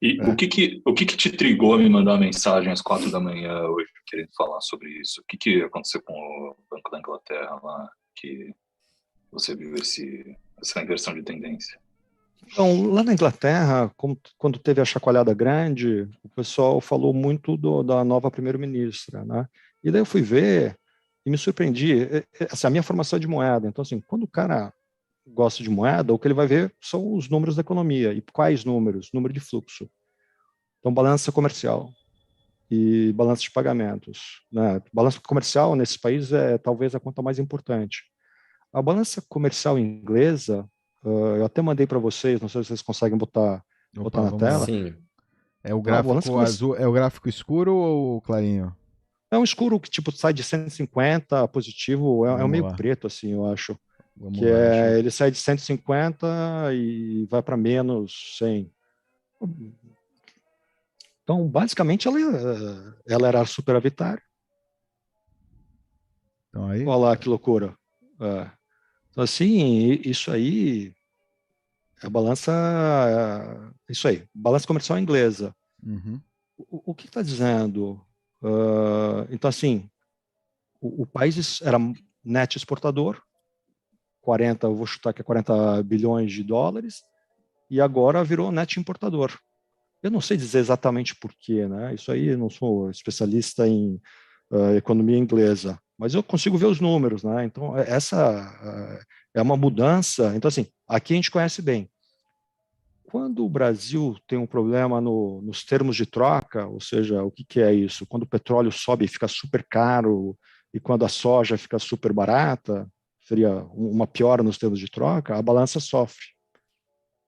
E o que que te trigou a me mandar uma mensagem às 4 da manhã hoje, querendo falar sobre isso? O que que aconteceu com o Banco da Inglaterra lá, que você viu essa inversão de tendência? Então, lá na Inglaterra, quando teve a chacoalhada grande, o pessoal falou muito da nova primeira-ministra, né? E daí eu fui ver e me surpreendi. Assim, a minha formação é de moeda, então assim, quando o cara gosta de moeda, o que ele vai ver são os números da economia. E quais números? Número de fluxo. Então, balança comercial e balança de pagamentos, né? Balança comercial nesse país é talvez a conta mais importante. A balança comercial inglesa, eu até mandei para vocês, não sei se vocês conseguem botar Opa, na vamos lá. tela. Sim. É o Então, a balança gráfico comercial azul, é o gráfico escuro ou clarinho? é um escuro que tipo sai de 150 positivo, é um Vamos meio lá. preto assim, eu acho, que Vamos lá, deixa eu... ele sai de 150 e vai para menos 100. Então, basicamente, ela era superavitária. Então aí. Olha lá que loucura. É. Então, assim, isso aí é a balança. Isso aí, balança comercial inglesa. Uhum. O que está dizendo? Então, assim, o país era net exportador, 40, eu vou chutar que é 40 bilhões de dólares, e agora virou net importador. Eu não sei dizer exatamente por quê, né? Isso aí, eu não sou especialista em economia inglesa, mas eu consigo ver os números, né? Então, essa é uma mudança. Então, assim, aqui a gente conhece bem. Quando o Brasil tem um problema nos termos de troca, ou seja, o que é isso? Quando o petróleo sobe e fica super caro, e quando a soja fica super barata, seria uma piora nos termos de troca, a balança sofre.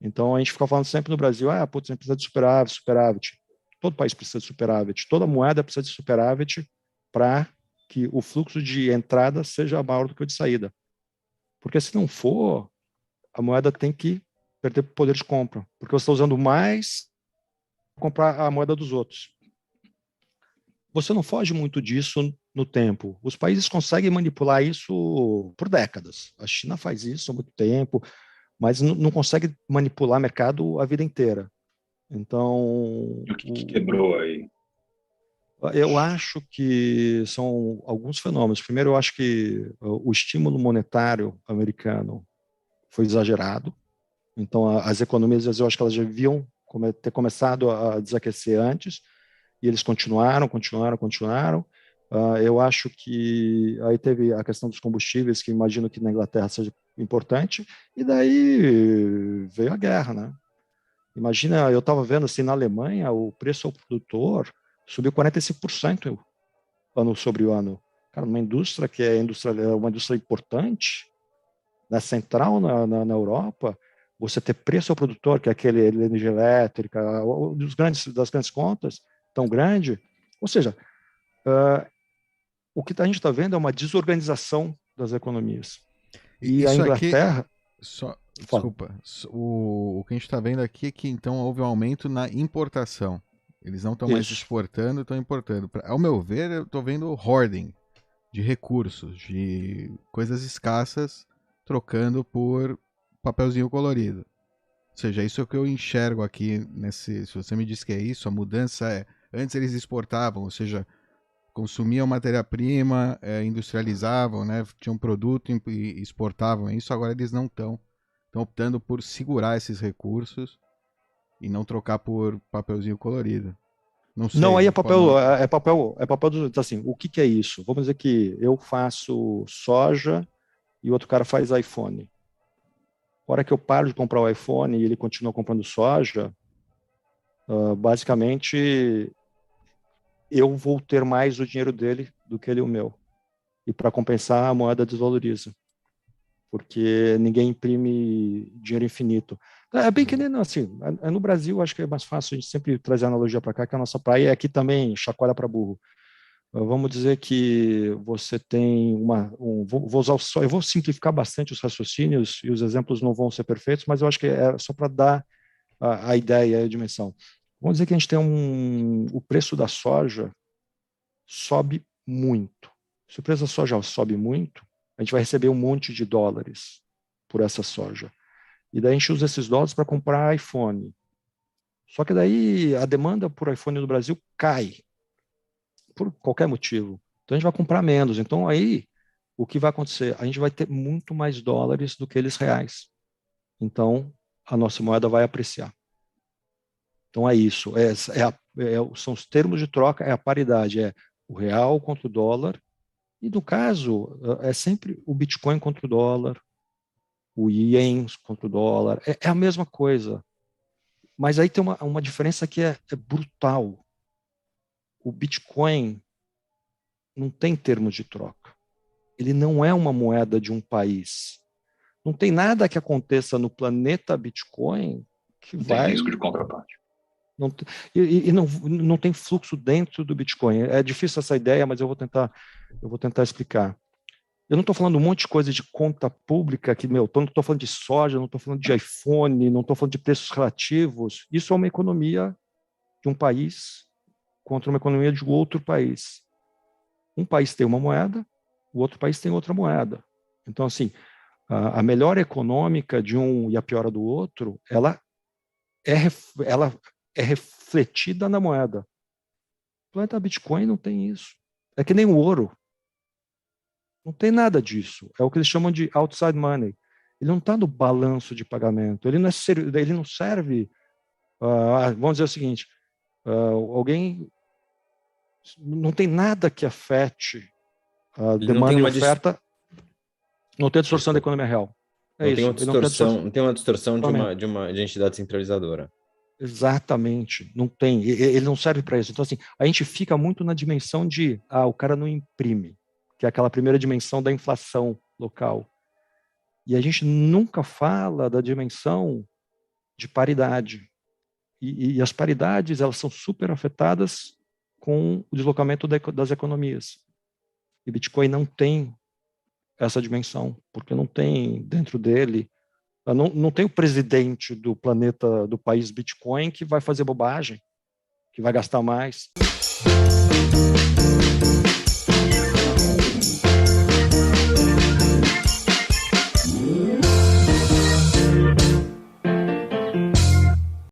Então a gente fica falando sempre no Brasil, putz, a gente precisa de superávit, superávit. Todo país precisa de superávit, toda moeda precisa de superávit para que o fluxo de entrada seja maior do que o de saída. Porque se não for, a moeda tem que perder poder de compra, porque você está usando mais para comprar a moeda dos outros. Você não foge muito disso no tempo. Os países conseguem manipular isso por décadas. A China faz isso há muito tempo, mas não consegue manipular mercado a vida inteira. Então, E o que que quebrou aí? eu acho que são alguns fenômenos. Primeiro, eu acho que o estímulo monetário americano foi exagerado. Então, as economias, eu acho que elas já deviam ter começado a desaquecer antes, e eles continuaram. Eu acho que aí teve a questão dos combustíveis, que imagino que na Inglaterra seja importante, e daí veio a guerra, né? Imagina, eu estava vendo assim, na Alemanha, o preço ao produtor subiu 45% ano sobre o ano. Cara, uma indústria que uma indústria importante, né, central na Europa, você ter preço ao produtor, que é aquele energia elétrica, das grandes contas, tão grande. Ou seja, o que a gente está vendo é uma desorganização das economias. E a Isso aqui, Inglaterra, só, fala, desculpa, o que a gente está vendo aqui é que então houve um aumento na importação. Eles não estão mais isso. exportando, estão importando. Ao meu ver, eu estou vendo hoarding de recursos, de coisas escassas, trocando por papelzinho colorido. Ou seja, isso é o que eu enxergo aqui nesse. Se você me diz que é isso, a mudança é. Antes eles exportavam, ou seja, consumiam matéria-prima, industrializavam, né, tinham produto e exportavam isso. Agora eles não estão. Estão optando por segurar esses recursos e não trocar por papelzinho colorido. Não Não, sei. aí é papel assim, o que é isso? Vamos dizer que eu faço soja e o outro cara faz iPhone. A hora que eu paro de comprar o iPhone e ele continua comprando soja, basicamente eu vou ter mais o dinheiro dele do que ele o meu. E para compensar, a moeda desvaloriza, porque ninguém imprime dinheiro infinito. É bem que nem assim, no Brasil acho que é mais fácil, a gente sempre trazer a analogia para cá, que a nossa praia é aqui também chacoalha para burro. Vamos dizer que você tem vou usar só, eu vou simplificar bastante os raciocínios e os exemplos não vão ser perfeitos, mas eu acho que é só para dar a ideia, a dimensão. Vamos dizer que a gente tem o preço da soja sobe muito. Se o preço da soja sobe muito, a gente vai receber um monte de dólares por essa soja. E daí a gente usa esses dólares para comprar iPhone. Só que daí a demanda por iPhone no Brasil cai, por qualquer motivo. Então a gente vai comprar menos. Então aí, o que vai acontecer? A gente vai ter muito mais dólares do que eles reais. Então a nossa moeda vai apreciar. Então é isso. São os termos de troca, é a paridade, é o real contra o dólar. E no caso, é sempre o Bitcoin contra o dólar, o ien contra o dólar. É a mesma coisa. Mas aí tem uma diferença que é brutal. O Bitcoin não tem termos de troca. Ele não é uma moeda de um país. Não tem nada que aconteça no planeta Bitcoin que Não vai... tem risco de contraparte. Não tem fluxo dentro do Bitcoin. É difícil essa ideia, mas eu vou tentar explicar. Eu não estou falando um monte de coisa de conta pública, que, não estou falando de soja, não estou falando de iPhone, não estou falando de preços relativos. Isso é uma economia de um país contra uma economia de outro país. Um país tem uma moeda, o outro país tem outra moeda. Então, assim, a melhora econômica de um e a piora do outro, ela é refletida na moeda. O planeta Bitcoin não tem isso. É que nem o ouro. Não tem nada disso. É o que eles chamam de outside money. Ele não está no balanço de pagamento. Ele não serve. Vamos dizer o seguinte: alguém. Não tem nada que afete a demanda e oferta. Não tem distorção da economia real. Não tem uma distorção de entidade centralizadora. Exatamente, não tem. Ele não serve para isso. Então, assim, a gente fica muito na dimensão de o cara não imprime, que é aquela primeira dimensão da inflação local. E a gente nunca fala da dimensão de paridade. E as paridades, elas são super afetadas com o deslocamento das economias. E Bitcoin não tem essa dimensão, porque não tem dentro dele, não tem o presidente do planeta, do país Bitcoin, que vai fazer bobagem, que vai gastar mais.